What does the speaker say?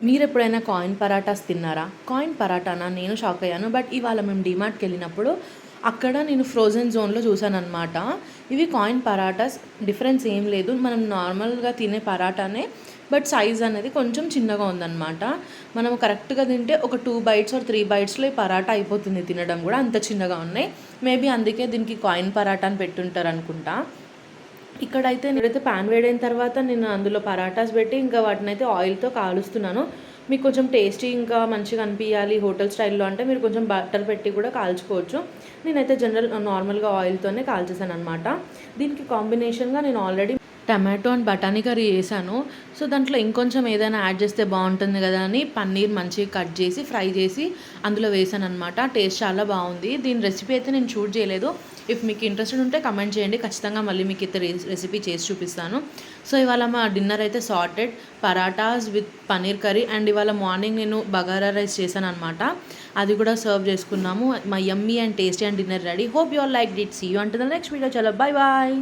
మీరెప్పుడైనా coin parathas తిన్నారా? Coin పరాటానా? నేను షాక్ అయ్యాను. బట్ ఇవాళ మేము డీమార్ట్‌కెళ్ళినప్పుడు అక్కడ నేను ఫ్రోజన్ జోన్‌లో చూసాననమాట. ఇవి కాయిన్ పరాటాస్. డిఫరెన్స్ ఏం లేదు. మనం నార్మల్‌గా తినే పరాటానే. బట్ సైజ్ అనేది కొంచెం చిన్నగా ఉందనమాట. మనం కరెక్ట్‌గా తింటే ఒక 2 బైట్స్ ఆర్ 3 బైట్స్‌లో ఈ పరాటా అయిపోతుంది తినడం గూడా. అంత చిన్నగా ఉన్నాయి. మేబీ అందుకే దీనికి కాయిన్ పరాటా అని పెట్టుంటారనుకుంటా. నేనైతే పాన్ వేడైన తర్వాత నేను అందులో పరాటాస్ పెట్టి ఇంకా వాటినైతే ఆయిల్‌తో కాలుస్తున్నాను. మీకు కొంచెం టేస్టీ ఇంకా మంచిగా అనిపియాలి హోటల్ స్టైల్‌లో అంటే మీరు కొంచెం బటర్ పెట్టి కూడా కాల్చుకోవచ్చు. నేనైతే నార్మల్‌గా ఆయిల్‌తోనే కాల్చేసాననమాట. దీనికి కాంబినేషన్‌గా నేను ఆల్రెడీ టమాటో అండ్ బఠానీ కర్రీ చేశాను. సో, దాంట్లో ఇంకొంచెం ఏదైనా యాడ్ చేస్తే బావుంటుంది గదా అని పన్నీర్ మంచిగా కట్ చేసి, ఫ్రై చేసి అందులో వేశాననమాట. టేస్ట్ చాలా బావుంది. దీని రెసిపీ అయితే నేను షూట్ చేయలేదు. ఇఫ్ మీకు ఇంట్రెస్టెడ్ ఉంటే కమెంట్ చేయండి. ఖచ్చితంగా మళ్ళీ మీకైతే రెసిపీ చేసి చూపిస్తాను. సో, ఇవాళ మా డిన్నర్ అయితే sorted parathas with paneer curry and ఇవాళ మార్నింగ్ నేను బగారా రైస్ చేశాననమాట. అది కూడా సర్వ్ చేసుకున్నాము. My yummy and tasty and dinner ready. Hope you all liked it. See you until the next video. చలో బాయ్ బాయ్.